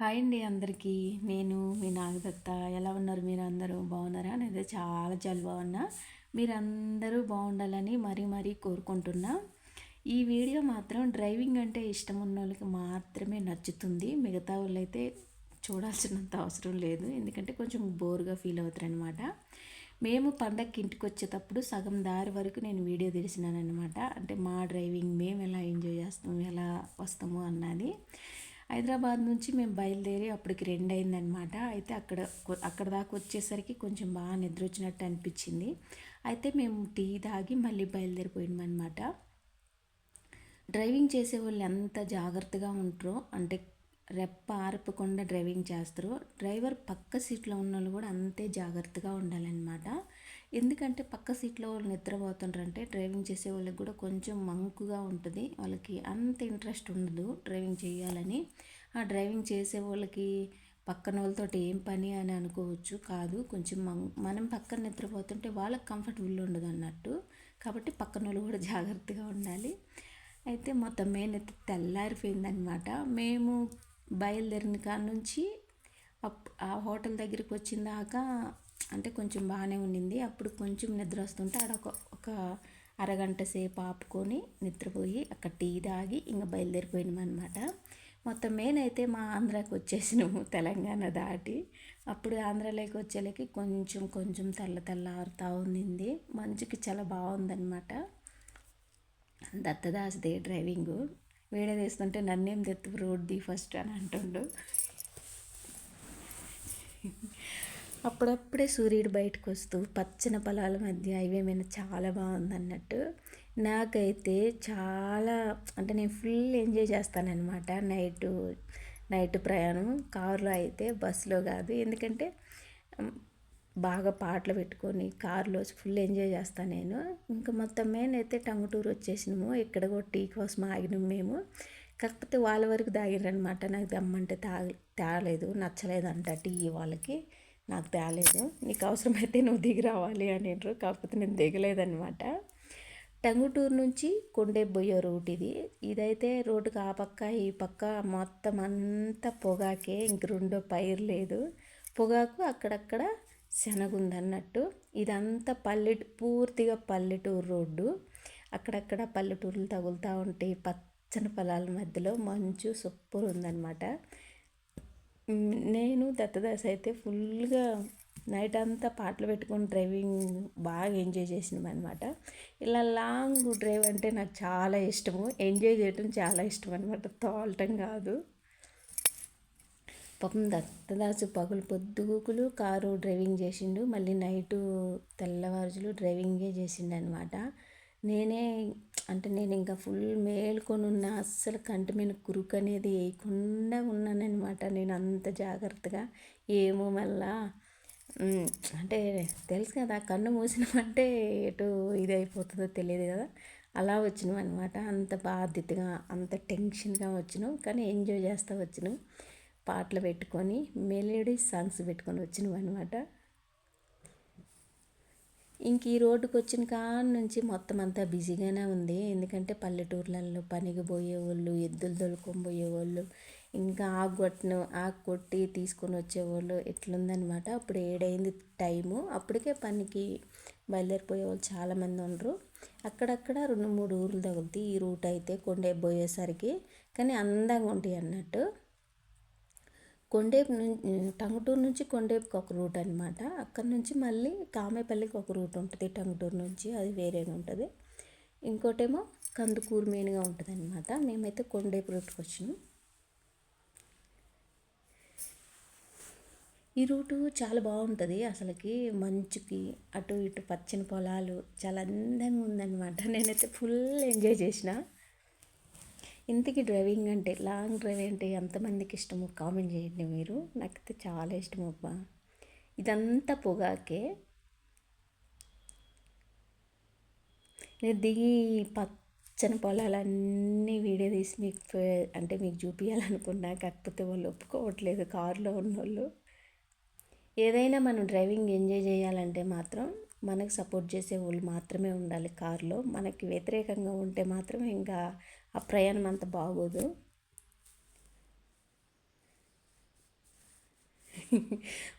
Hi అండి అందరికీ. నేను మీ నాగదత్త. ఎలా ఉన్నారు మీరు అందరూ? బాగున్నారా? నేనైతే చాలా బాగున్నా. మీరందరూ బాగుండాలని మరీ మరీ కోరుకుంటున్నా. ఈ వీడియో మాత్రం డ్రైవింగ్ అంటే ఇష్టం ఉన్న వాళ్ళకి మాత్రమే నచ్చుతుంది. మిగతా వాళ్ళైతే చూడాల్సినంత అవసరం లేదు. ఎందుకంటే కొంచెం బోర్గా ఫీల్ అవుతారనమాట. మేము పండగకి ఇంటికి వచ్చేటప్పుడు సగం దారి వరకు నేను వీడియో తీసినానమాట. అంటే మా డ్రైవింగ్ మేము ఎలా ఎంజాయ్ చేస్తాము, ఎలా వస్తాము అన్నది. హైదరాబాద్ నుంచి మేము బయలుదేరి అప్పటికి 2 అయిందనమాట. అయితే అక్కడ దాకా వచ్చేసరికి కొంచెం బాగా నిద్ర వచ్చినట్టు అనిపించింది. అయితే మేము టీ తాగి మళ్ళీ బయలుదేరిపోయామన్నమాట. డ్రైవింగ్ చేసే వాళ్ళు ఎంత జాగ్రత్తగా ఉంటారో, అంటే రెప్ప ఆర్పకుండా డ్రైవింగ్ చేస్తారు. డ్రైవర్ పక్క సీట్లో ఉన్న వాళ్ళు కూడా అంతే జాగ్రత్తగా ఉండాలన్నమాట. ఎందుకంటే పక్క సీట్లో వాళ్ళు నిద్రపోతుంటారంటే డ్రైవింగ్ చేసే వాళ్ళకి కూడా కొంచెం మంకుగా ఉంటుంది. వాళ్ళకి అంత ఇంట్రెస్ట్ ఉండదు డ్రైవింగ్ చేయాలని. ఆ డ్రైవింగ్ చేసే వాళ్ళకి పక్కన వాళ్ళతో ఏం పని అని అనుకోవచ్చు. కాదు, కొంచెం మనం పక్కన నిద్రపోతుంటే వాళ్ళకి కంఫర్టబుల్ ఉండదు అన్నట్టు. కాబట్టి పక్కన వాళ్ళు కూడా జాగ్రత్తగా ఉండాలి. అయితే మొత్తం మేనైతే తెల్లారిపోయిందనమాట. మేము బయలుదేరిన కాడ నుంచి ఆ హోటల్ దగ్గరికి వచ్చిన దాకా అంటే కొంచెం బాగానే ఉండింది. అప్పుడు కొంచెం నిద్ర వస్తుంటే ఆడ ఒక అరగంట సేపు ఆపుకొని నిద్రపోయి అక్కడ టీ తాగి ఇంకా బయలుదేరిపోయినాం అనమాట. మొత్తం మేనైతే మా ఆంధ్రాకి వచ్చేసినాము తెలంగాణ దాటి. అప్పుడు ఆంధ్రాలోకి వచ్చేలకి కొంచెం కొంచెం తెల్లారుతూ ఉండింది. మంచుకి చాలా బాగుందనమాట. దత్తదాస్దే డ్రైవింగు. వీడియో తీస్తుంటే నన్నేం తెత్తు రోడ్ది ఫస్ట్ అని అంటుండు. అప్పుడప్పుడే సూర్యుడు బయటకు వస్తూ పచ్చని పొలాల మధ్య హైవే మీద చాలా బాగుందన్నట్టు. నాకైతే చాలా అంటే నేను ఫుల్ ఎంజాయ్ చేస్తానన్నమాట నైట్ ప్రయాణం. కారులో అయితే, బస్సులో కాదు. ఎందుకంటే బాగా పాటలు పెట్టుకొని కారులో ఫుల్ ఎంజాయ్ చేస్తాను నేను. ఇంకా మొత్తం మేనైతే టంగుటూరు వచ్చేసినాము. ఇక్కడ కూడా టీ కోసం ఆగినాం మేము. కాకపోతే వాళ్ళ వరకు తాగిరనమాట. నాకు తెమ్మంటే తేలేదు, నచ్చలేదంట టీ వాళ్ళకి. నాకు తేలేదు. నీకు అవసరమైతే నువ్వు దిగి రావాలి అనేరు. కాకపోతే నేను దిగలేదనమాట. టంగుటూరు నుంచి కొండేపు పోయే రూట్ ఇది. ఇదైతే రోడ్డుకి ఆ పక్క ఈ పక్క మొత్తం అంతా పొగాకే, ఇంక రెండో పైరు లేదు. పొగాకు అక్కడక్కడ శనగుందన్నట్టు. ఇదంతా పూర్తిగా పల్లెటూరు రోడ్డు. అక్కడక్కడ పల్లెటూరులు తగులుతూ ఉంటాయి. పచ్చని పొలాల మధ్యలో మంచు సూపర్ ఉందన్నమాట. నేను దత్తదాస్ అయితే ఫుల్గా నైట్ అంతా పాటలు పెట్టుకొని డ్రైవింగ్ బాగా ఎంజాయ్ చేసినాం అనమాట. ఇలా లాంగ్ డ్రైవ్ అంటే నాకు చాలా ఇష్టము. ఎంజాయ్ చేయటం చాలా ఇష్టం అనమాట, తోలటం కాదు. పాపం దత్తదాసు పగులు పొద్దుగుకులు కారు డ్రైవింగ్ చేసిండు. మళ్ళీ నైటు తెల్లవారుజులు డ్రైవింగే చేసిండు అనమాట. నేను ఇంకా ఫుల్ మేల్కొని ఉన్నా. అస్సలు కంటి మీద కురుకు అనేది వేయకుండా ఉన్నానన్నమాట. నేను అంత జాగ్రత్తగా ఏమో మళ్ళా అంటే తెలుసు కదా, కన్ను మూసినామంటే ఎటు ఇది అయిపోతుందో తెలియదు కదా. అలా వచ్చినాం అనమాట. అంత బాధ్యతగా అంత టెన్షన్గా వచ్చినాం. కానీ ఎంజాయ్ చేస్తూ వచ్చినాం. పాటలు పెట్టుకొని మెలోడీ సాంగ్స్ పెట్టుకొని వచ్చినాం అనమాట. ఇంక ఈ రోడ్డుకి వచ్చిన కాడ నుంచి మొత్తం అంతా బిజీగానే ఉంది. ఎందుకంటే పల్లెటూర్లలో పనికి పోయేవాళ్ళు, ఎద్దులు తోలుకొని పోయేవాళ్ళు, ఇంకా ఆకు కొట్టి తీసుకొని వచ్చేవాళ్ళు ఎట్లుందనమాట. అప్పుడు 7 అయింది టైము. అప్పటికే పనికి బయలుదేరిపోయేవాళ్ళు చాలామంది ఉండరు. అక్కడక్కడ 2-3 ఊర్లు తగులుతాయి ఈ రూట్ అయితే కొండేపు పోయేసరికి. కానీ అందంగా ఉంటాయి అన్నట్టు. కొండేపు టంగుటూరు నుంచి కొండేపుకి ఒక రూట్ అనమాట. అక్కడి నుంచి మళ్ళీ కామేపల్లికి ఒక రూట్ ఉంటుంది టంగుటూరు నుంచి, అది వేరేగా ఉంటుంది. ఇంకోటేమో కందుకూరు మెయిన్గా ఉంటుంది అనమాట. మేమైతే కొండేపు రూట్కి వచ్చినాం. ఈ రూటు చాలా బాగుంటుంది అసలుకి. మంచుకి అటు ఇటు పచ్చని పొలాలు చాలా అందంగా ఉందన్నమాట. నేనైతే ఫుల్ ఎంజాయ్ చేసిన. ఇంతకీ డ్రైవింగ్ అంటే, లాంగ్ డ్రైవ్ అంటే ఎంతమందికి ఇష్టమో కామెంట్ చేయండి మీరు. నాకైతే చాలా ఇష్టం అబ్బా. ఇదంతా పొగాకే. నేను దిగి పచ్చని పొలాలన్నీ వీడియో తీసి మీకు చూపించాలనుకున్నా. కాకపోతే వాళ్ళు ఒప్పుకోవట్లేదు కారులో ఉన్నోళ్ళు. ఏదైనా మనం డ్రైవింగ్ ఎంజాయ్ చేయాలంటే మాత్రం మనకు సపోర్ట్ చేసే వాళ్ళు మాత్రమే ఉండాలి కారులో. మనకి వ్యతిరేకంగా ఉంటే మాత్రం ఇంకా ఆ ప్రయాణం అంత బాగోదు.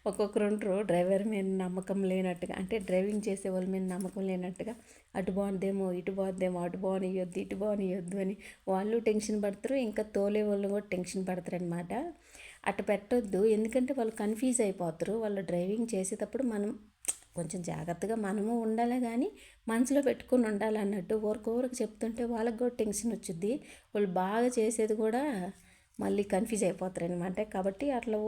ఒక్కొక్కరు ఉంటారు డ్రైవర్ మీద నమ్మకం లేనట్టుగా, అంటే డ్రైవింగ్ చేసే వాళ్ళ మీద నమ్మకం లేనట్టుగా, అటు బాగుందేమో ఇటు బాగుందేమో, అటు బాగునియొద్దు ఇటు బాగునియొద్దు అని వాళ్ళు టెన్షన్ పడతారు, ఇంకా తోలే వాళ్ళు కూడా టెన్షన్ పడతారు అనమాట. అటు పెట్టొద్దు, ఎందుకంటే వాళ్ళు కన్ఫ్యూజ్ అయిపోతారు. వాళ్ళు డ్రైవింగ్ చేసేటప్పుడు మనం కొంచెం జాగ్రత్తగా మనము ఉండాలి, కానీ మనసులో పెట్టుకొని ఉండాలి అన్నట్టు. ఊరికి చెప్తుంటే వాళ్ళకి కూడా టెన్షన్ వచ్చింది, వాళ్ళు బాగా చేసేది కూడా మళ్ళీ కన్ఫ్యూజ్ అయిపోతారు అనమాట. కాబట్టి అట్లా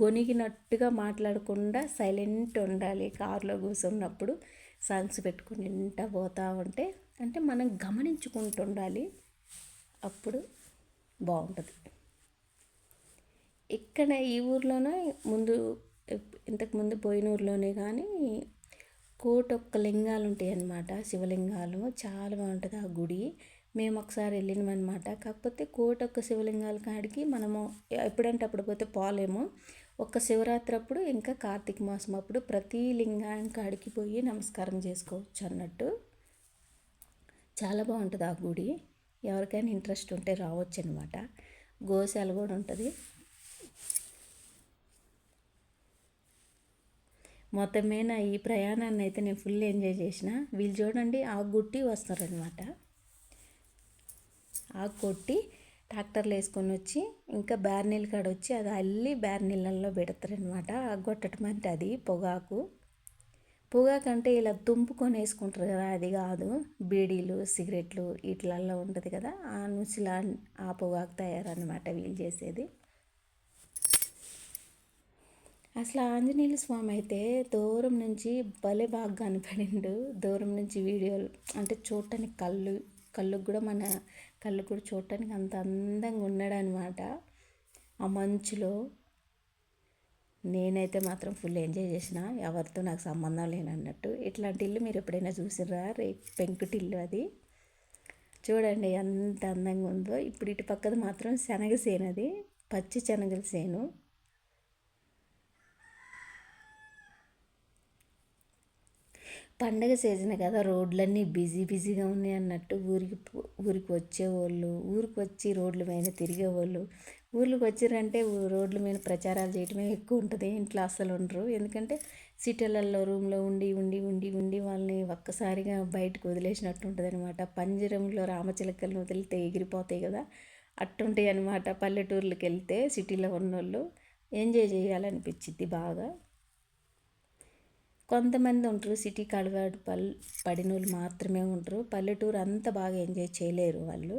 గొనిగినట్టుగా మాట్లాడకుండా సైలెంట్ ఉండాలి. కారులో కూర్చున్నప్పుడు సాంగ్స్ పెట్టుకుని ఇంట పోతూ ఉంటే, అంటే మనం గమనించుకుంటూ ఉండాలి, అప్పుడు బాగుంటుంది. ఇక్కడ ఈ ఊర్లోనే ముందు, ఇంతకుముందు పోయిన ఊర్లోనే కానీ కోటొక్క లింగాలు ఉంటాయి అన్నమాట, శివలింగాలు. చాలా బాగుంటుంది ఆ గుడి. మేము ఒకసారి వెళ్ళినామన్నమాట. కాకపోతే కోటొక్క శివలింగాల కాడికి మనము ఎప్పుడంటే అప్పుడు పోతే పోలేము. ఒక్క శివరాత్రి అప్పుడు, ఇంకా కార్తీక మాసం అప్పుడు ప్రతి లింగానికి కాడికి పోయి నమస్కారం చేసుకోవచ్చు అన్నట్టు. చాలా బాగుంటుంది ఆ గుడి. ఎవరికైనా ఇంట్రెస్ట్ ఉంటే రావచ్చు అనమాట. గోశాల కూడా ఉంటుంది. మొత్తం మీద ఈ ప్రయాణాన్ని అయితే నేను ఫుల్ ఎంజాయ్ చేసిన. వీళ్ళు చూడండి ఆకు గుట్టి వస్తారనమాట. ఆకు కొట్టి ట్రాక్టర్లు వేసుకొని వచ్చి ఇంకా బ్యార్నీళ్ళ కాడ వచ్చి అది అల్లి బ్యార్నీళ్ళల్లో పెడతారనమాట. ఆకు కొట్టడం అంటే అది పొగాకు. పొగాకు అంటే ఇలా తుంపుకొని వేసుకుంటారు కదా, అది కాదు. బీడీలు సిగరెట్లు వీటిలల్లో ఉంటుంది కదా, ఆ నుసిలా ఆ పొగాకు తయారనమాట వీళ్ళు చేసేది. అసలు ఆంజనేయుల స్వామి అయితే దూరం నుంచి భలే బాగా కనపడిండు. దూరం నుంచి వీడియోలు అంటే చూడటానికి కళ్ళుకు కూడా మన కళ్ళు కూడా చూడటానికి అంత అందంగా ఉన్నాడు అనమాట ఆ మంచులో. నేనైతే మాత్రం ఫుల్ ఎంజాయ్ చేసిన, ఎవరితో నాకు సంబంధం లేనన్నట్టు. ఇట్లాంటి ఇల్లు మీరు ఎప్పుడైనా చూసిర్రా? పెంకుటిల్లు అది. చూడండి ఎంత అందంగా ఉందో. ఇప్పుడు ఇటు పక్కది మాత్రం శనగ సేను, అది పచ్చి శనగల సేను. పండగ సీజన్ కదా, రోడ్లన్నీ బిజీగా ఉన్నాయి అన్నట్టు. ఊరికి వచ్చేవాళ్ళు, ఊరికి వచ్చి రోడ్ల మీద తిరిగేవాళ్ళు, ఊర్లోకి వచ్చారంటే రోడ్ల మీద ప్రచారాలు చేయటమే ఎక్కువ ఉంటుంది. ఇంట్లో అస్సలు ఉండరు, ఎందుకంటే సిటీలలో రూమ్లో ఉండి ఉండి ఉండి ఉండి వాళ్ళని ఒక్కసారిగా బయటకు వదిలేసినట్టు ఉంటుంది అనమాట. పంజరంలో రామచిలకలను వదిలితే ఎగిరిపోతాయి కదా, అట్టుంటాయి అనమాట. పల్లెటూర్లకు వెళ్తే సిటీలో ఉన్నోళ్ళు ఎంజాయ్ చేయాలనిపించిద్ది బాగా. కొంతమంది ఉంటారు సిటీకి అలవాటు పడిన వాళ్ళు మాత్రమే ఉంటారు. పల్లెటూరు అంత బాగా ఎంజాయ్ చేయలేరు వాళ్ళు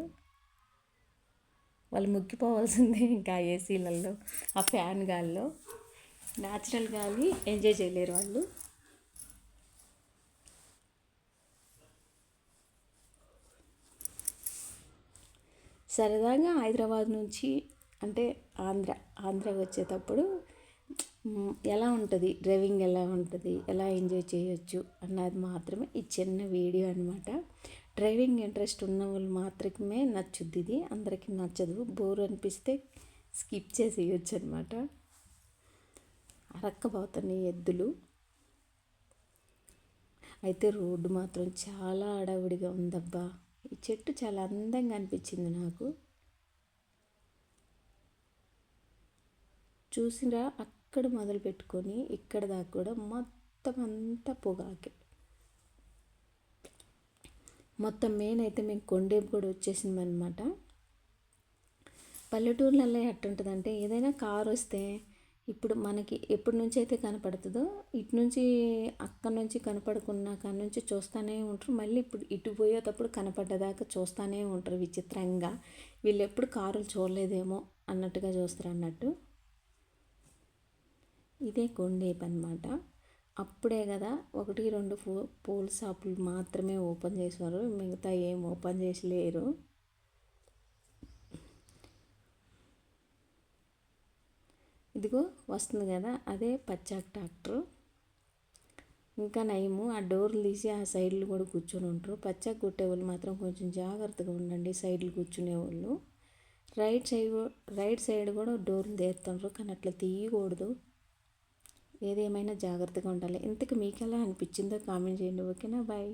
ముగ్గిపోవాల్సిందే ఇంకా ఏసీలలో, ఆ ఫ్యాన్ గాల్లో. న్యాచురల్ గాలి ఎంజాయ్ చేయలేరు వాళ్ళు. సరదాగా హైదరాబాద్ నుంచి అంటే ఆంధ్ర వచ్చేటప్పుడు ఎలా ఉంటుంది, డ్రైవింగ్ ఎలా ఉంటుంది, ఎలా ఎంజాయ్ చేయొచ్చు అన్నది మాత్రమే ఈ చిన్న వీడియో అనమాట. డ్రైవింగ్ ఇంట్రెస్ట్ ఉన్న వాళ్ళు మాత్రమే నచ్చుద్ది ఇది, అందరికీ నచ్చదు. బోర్ అనిపిస్తే స్కిప్ చేసేయచ్చు అనమాట. అరక్కపోతున్నాయి ఎద్దులు. అయితే రోడ్డు మాత్రం చాలా అడవుడిగా ఉందబ్బా. ఈ చెట్టు చాలా అందంగా అనిపించింది నాకు. చూసిరా, అక్కడ మొదలు పెట్టుకొని ఇక్కడ దాకా కూడా మొత్తం అంతా పొగాకే. మొత్తం మెయిన్ అయితే మేము కొండేపు కూడా వచ్చేసిందనమాట. పల్లెటూర్లలో ఎట్టుంటుందంటే, ఏదైనా కారు వస్తే ఇప్పుడు మనకి ఎప్పటి నుంచి అయితే కనపడుతుందో ఇటు నుంచి అక్కడ నుంచి కనపడకున్నా కాడ నుంచి చూస్తూనే ఉంటారు. మళ్ళీ ఇప్పుడు ఇటు పోయేటప్పుడు కనపడ్డదాకా చూస్తూనే ఉంటారు విచిత్రంగా. వీళ్ళు ఎప్పుడు కారులు చూడలేదేమో అన్నట్టుగా చూస్తారు అన్నట్టు. ఇదే కొండేపు అనమాట. అప్పుడే కదా 1-2 పూల షాపులు మాత్రమే ఓపెన్ చేసేవారు, మిగతా ఏం ఓపెన్ చేసి లేరు. ఇదిగో వస్తుంది కదా, అదే పచ్చాక్ ట్రాక్టర్. ఇంకా నయము ఆ డోర్లు తీసి ఆ సైడ్లు కూడా కూర్చొని ఉంటారు. పచ్చాక్ కొట్టేవాళ్ళు మాత్రం కొంచెం జాగ్రత్తగా ఉండండి, సైడ్లు కూర్చునేవాళ్ళు. రైట్ సైడ్ కూడా డోర్లు తీస్తుండ్రు, కానీ అట్లా తీయకూడదు. ఏదేమైనా జాగ్రత్తగా ఉండాలి. ఇంతకు మీకు ఎలా అనిపించిందో కామెంట్ చేయండి. ఓకేనా? బాయ్.